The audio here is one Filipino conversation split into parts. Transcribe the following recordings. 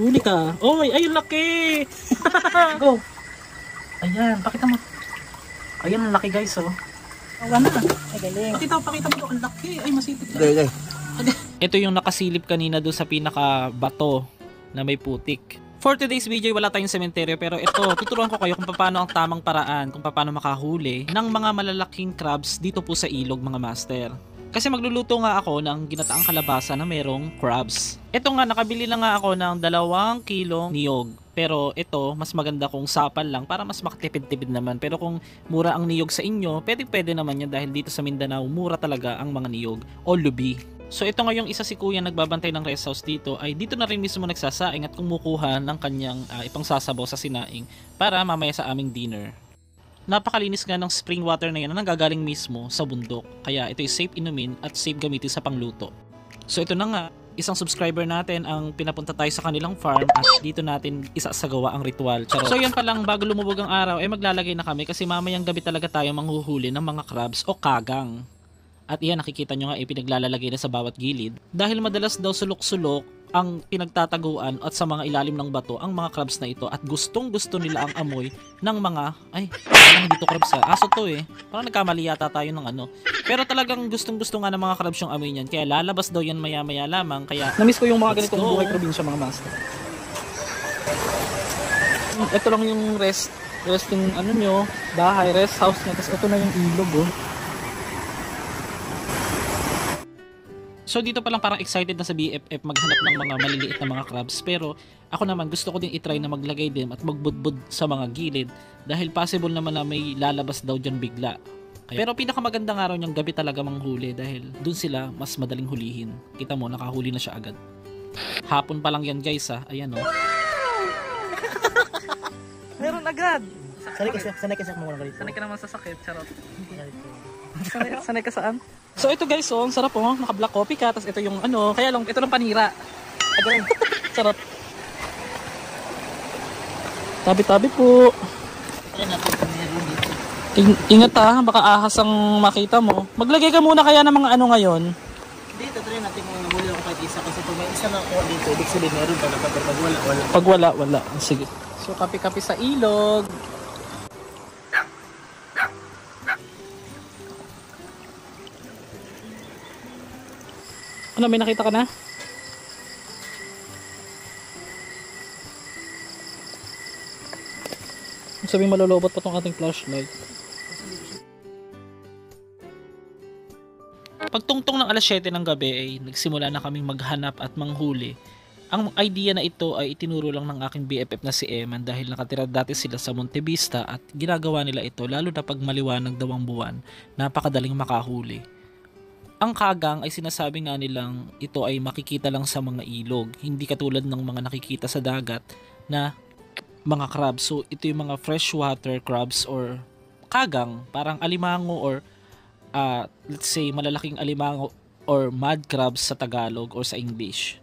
Huli ka. Oy, ay laki. Go. Ayan, pakita mo. Ayan, ang laki guys, oh. Awa na. Ay, galing. Pakita mo, ang laki. Ay, masipit. Gay. Ito yung nakasilip kanina doon sa pinaka bato na may putik. For today's video, wala tayong sementeryo, pero ito, tuturuan ko kayo kung paano ang tamang paraan, kung paano makahuli ng mga malalaking crabs dito po sa ilog, mga master. Kasi magluluto nga ako ng ginataang kalabasa na merong crabs. Ito nga, nakabili na nga ako ng 2 kilong niyog. Pero ito, mas maganda kung sapal lang para mas makatipid-tipid naman. Pero kung mura ang niyog sa inyo, pwede naman yan dahil dito sa Mindanao, mura talaga ang mga niyog o lubi. So ito nga yung isa si kuya nagbabantay ng rest house dito ay dito na rin mismo nagsasaing at kumukuha ng kanyang ipangsasabaw sa sinaing para mamaya sa aming dinner. Napakalinis nga ng spring water na yan na nanggagaling mismo sa bundok. Kaya ito ay safe inumin at safe gamitin sa pangluto. So ito na nga, isang subscriber natin ang pinapunta tayo sa kanilang farm at dito natin isasagawa ang ritual. Charot. So yan pa lang, bago lumubog ang araw ay maglalagay na kami kasi mamayang gabi talaga tayo manghuhuli ng mga crabs o kagang. At iyan, nakikita nyo nga pinaglalagay na sa bawat gilid. Dahil madalas daw sulok-sulok ang pinagtataguan at sa mga ilalim ng bato ang mga crabs na ito. At gustong-gusto nila ang amoy ng mga... Ay, parang dito crabs ha. Aso to eh. Parang nagkamali yata tayo ng ano. Pero talagang gustong-gusto nga ng mga crabs yung amoy niyan. Kaya lalabas daw yan maya-maya lamang. Kaya... Namiss ko yung mga ganitong buhay probinsya, mga master. Ito lang yung resting ano nyo, bahay, rest house niya. Tapos ito na yung ilog oh. So dito pa lang parang excited na sa BFF maghanap ng mga maliliit na mga crabs, pero ako naman gusto ko din itry na maglagay din at magbudbud sa mga gilid dahil possible naman na may lalabas daw dyan bigla. Pero pinakamagandang araw niyang gabi talaga manghuli dahil dun sila mas madaling hulihin. Kita mo, nakahuli na siya agad. Hapon pa lang yan guys ha, ayan oh. Meron agad! Sanay ka sa mga ganito. Sanay ka naman sa sakit, charot. Sanay ka saan? So ito guys, oh, ang sarap oh, naka-black coffee ka, tapos ito yung ano, kaya lang, ito lang panira. Agad, sarap. Tabi-tabi po. Ingat ha, baka ahas ang makita mo. Maglagay ka muna kaya ng mga ano ngayon. Dito, try natin kung nahuli ako kahit isa. Kasi kung may isa na ako dito, ibig sabihin meron talaga. Pag wala. Pag wala. Sige. So kapi-kapi sa ilog. Ano, may nakita ka na? Sabihin malulobot pa tong ating flashlight. Pagtungtong ng alas 7 ng gabi ay nagsimula na kaming maghanap at manghuli. Ang idea na ito ay itinuro lang ng aking BFF na si Eman dahil nakatira dati sila sa Monte Vista at ginagawa nila ito lalo na pag maliwanag daw ang buwan, napakadaling makahuli. Ang kagang ay sinasabi nga nilang ito ay makikita lang sa mga ilog, hindi katulad ng mga nakikita sa dagat na mga crabs. So ito yung mga freshwater crabs or kagang, parang alimango or let's say malalaking alimango or mud crabs sa Tagalog or sa English.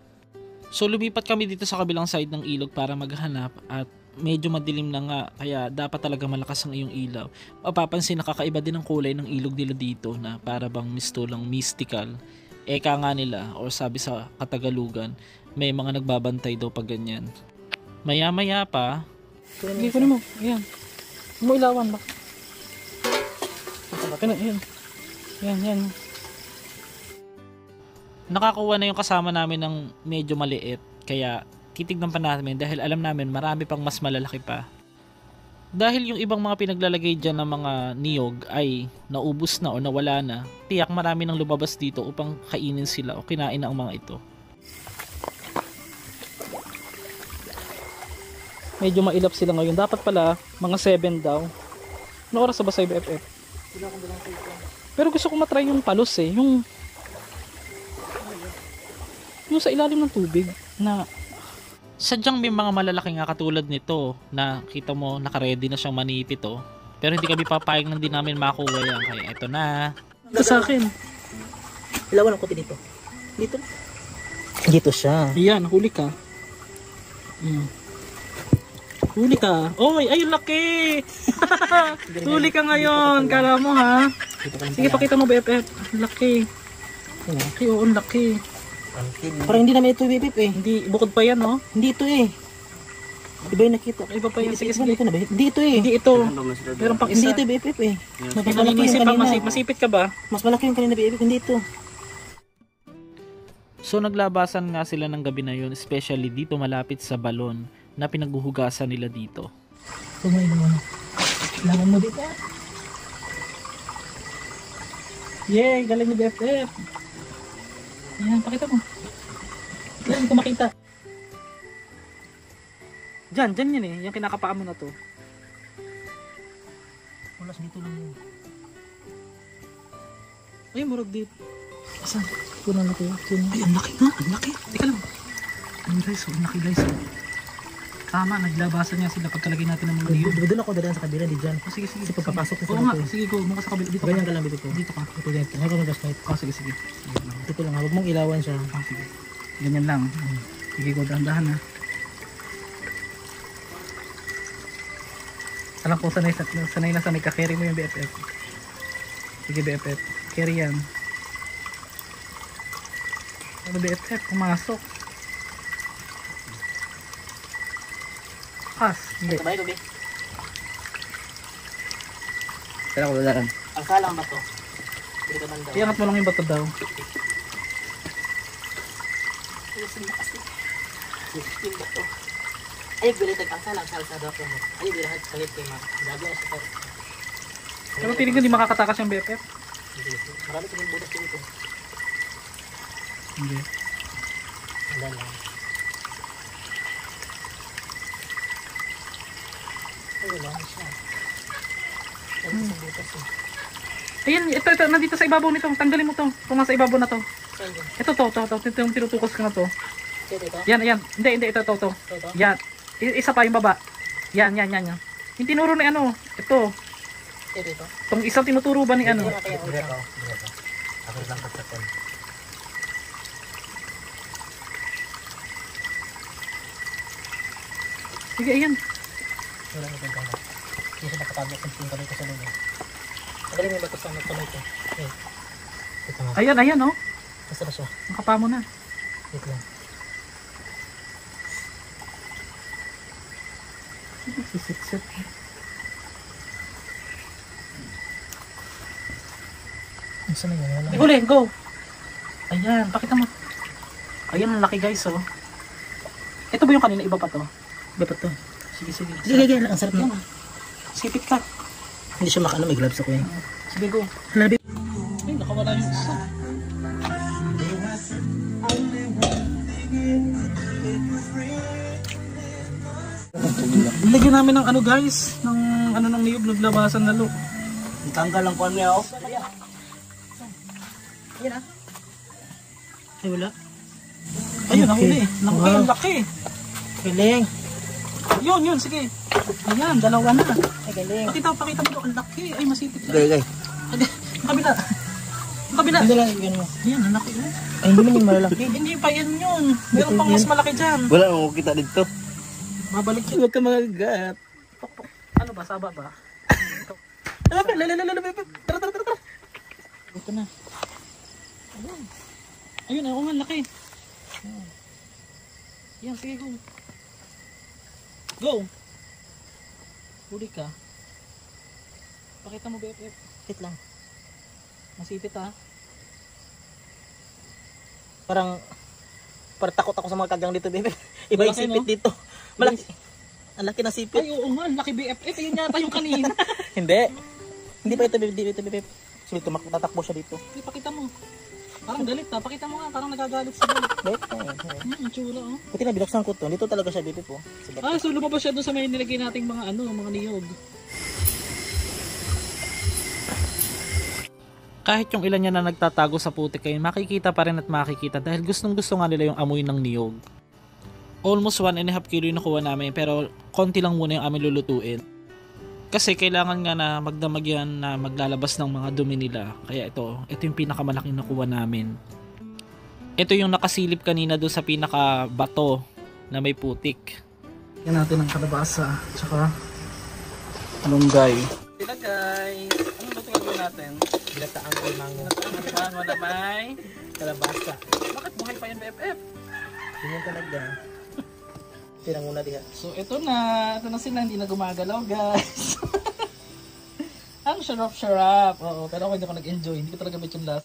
So lumipat kami dito sa kabilang side ng ilog para maghanap at medyo madilim na nga kaya dapat talaga malakas ang iyong ilaw. Mapapansin nakakaiba din ang kulay ng ilog nila dito na para bang mistulang mystical. Eka nga nila or sabi sa Katagalugan may mga nagbabantay daw pag ganyan. Maya pa hindi ko na mo. Ayan. Mo ilawan ba? Yan. Nakakuha na yung kasama namin ng medyo maliit kaya titignan pa namin dahil alam namin marami pang mas malalaki pa. Dahil yung ibang mga pinaglalagay dyan ng mga niyog ay naubos na o nawala na, tiyak marami nang lumabas dito upang kainin sila o kinain na ang mga ito. Medyo mailap sila ngayon. Dapat pala mga 7 daw. Ano oras ba sa BFF? Pero gusto ko matry yung palos eh. Yung sa ilalim ng tubig na sadyang may mga malalaki nga katulad nito na kita mo naka-ready na siyang manipit oh. Pero hindi kami papayag nang di namin makuha yan. Kaya ito na. Ito sa akin. Ilawan ang kopi dito. Dito siya. Ayan, huli ka. Huli ka. Oy, ay laki. Huli ka ngayon. Kala mo ha. Sige, pakita mo BFF. Laki. Laki, oo, laki. Parang hindi naman ito bibip eh. Hindi, bukod pa yan, no? Hindi ito eh. Iba yung nakita. Iba pa yan. Sige, Sige. sige. Ito na ba? Hindi ito eh. Hindi ito. Meron pang Hindi isa. ito bibip eh. Mas malaki Nanginisip yung pa, kanina. masipit ka ba? Mas malaki yung kanina bibip. Hindi ito. So naglabasan nga sila ng gabi na yun, especially dito malapit sa balon na pinaghuhugasan nila dito. Tumay naman. Laman mo dito. Yay! Galing ni BFF! Ayan, pakita mo. Yan, hindi ko makita. Diyan yan eh. Yung kinakapaan mo na to. Wala dito lang yun. Ay, murag dito. Asan? Kunan na kayo. Ay, ang laki nga. Ang laki. Teka lang. Ang guys, ang laki guys. Tama, naglabasan niya sila pagkalagay natin ng mga niyog. Doon ako dadaan sa kabila di dyan. Oh, sige, sige. Kasi pagpapasok ko Oo sa nga, dito. sige go. Mukha sa kabila. Dito Ganyan ka. ka lang dito. Dito ka. Ito ganito. Ngayon ko mag-gaslight. Oh, sige, sige. Dito lang ha. Huwag mong ilawan siya. Oh, sige. Ganyan lang. Sige go, dahan-dahan ha. Alam ko, sanay na sanay ka. Carry mo yung BFF. Sige BFF. Carry yan. Ano BFF? Pumasok. Pas. Hindi. Sabay gabi. Kaya ko dadaan. Ang salang ba to? Hindi ka man daw. Iangat mo lang yung bato daw. Ayusin mo kasi. Yung ba to? Ay, bilitag ang salang salsa daw ko mo. Ay, bilahad kalit kay ma. Gabi na siya. Pero piling ko hindi makakatakas yung BFF. Marami sa mga budas dito. Hindi. Wala lang. Ay, wala na siya. Marami sa butas eh. Ayan, ito, nandito sa ibabaw nito. Tanggalin mo to. Kung nasa ibabaw na to. Saan yun? Ito yung tinutukos ko na to. Ito? Yan. Hindi, ito. Ito? Yan. Isa pa yung baba. Yan. Yung tinuro ni ano, ito. Ito? Itong isang tinuturo ba ni ano? Direto. Ako lang kasakon. Sige, ayan. Wala na din kaya. Hindi siya nakatago kung sino dito sa loob. Magaling mo ba ito sa magkamay ko? Okay. Ito nga. Ayan, oh. Basta na siya. Nakapa mo na. Wait lang. Sisip-sip. Saan na yan? Wala. Uli, go! Ayan, pakita mo. Ayan, ang laki guys, oh. Ito ba yung kanina? Iba pa to? Iba pa to. Sige. Sige. Ang sarap na. Sipit ka. Hindi siya makano. May gloves ako eh. Sige, go. Labi. Ay, nakawala yung isa. Lagyan namin ng ano guys, ng ano ng niyog, naglabasan na look. Tanggal lang po niya oh. Ayan ah. Ay wala. Ayun, nahuli. Wow. Ay, ang laki. Galing. Yun, sige. Ayan, dalawa na. Ay galing. Pakita mo to, ang laki. Ay, masipit ka. Gay. Ang kabila. Ang kabila. Hindi lang yun mo. Ayan, ang laki. Ay hindi man yung malalaki. Hindi pa yan yun. Meron pang mas malaki dyan. Wala akong kita dito. Babalik yun. Huwag ka magagat. Ano ba, saba ba? Tara. Ito na. Ayun, ako nga, laki. Yan, sige, go. Go! Huli ka. Pakita mo, BFF. Wait lang. Masipit ha. Parang takot ako sa mga kagang dito, baby. Iba yung Malaki, sipit no? dito. Malaki. Ang laki ng sipit. Ay, oo nga, laki BFF. Ayun yata yung kanina. Hindi. Hindi pa ito, baby. Baby. Sige, tatakbo siya dito. Ay, pakita mo. Parang galit ha. Pakita mo nga, parang nagagalit siya. Wait. Ang tsura oh. Buti na binuksan ko to. Dito talaga siya, baby po. Sige. Ah, so lumabas siya doon sa may nilagay nating mga mga niyog. Kahit yung ilan niya na nagtatago sa putik kayo, makikita pa rin at makikita dahil gustong gusto nga nila yung amoy ng niyog. Almost 1.5 kilo yung nakuha namin pero konti lang muna yung amin lulutuin. Kasi kailangan nga na magdamag yan na maglalabas ng mga dumi nila. Kaya ito yung pinakamalaking nakuha namin. Ito yung nakasilip kanina doon sa pinaka bato na may putik. Yan natin ang kalabasa, tsaka malunggay. Sila guys, anong luto gagawin natin? Binataan ko ng Ano na may kalabasa. bakit buhay pa yan, BFF. Ganyan talaga. Tirang muna diha. So, ito na sila, hindi na gumagalaw, guys. Ang sarap-sarap. Oo, pero ako hindi ko nag-enjoy. Hindi ko talaga bet yung last.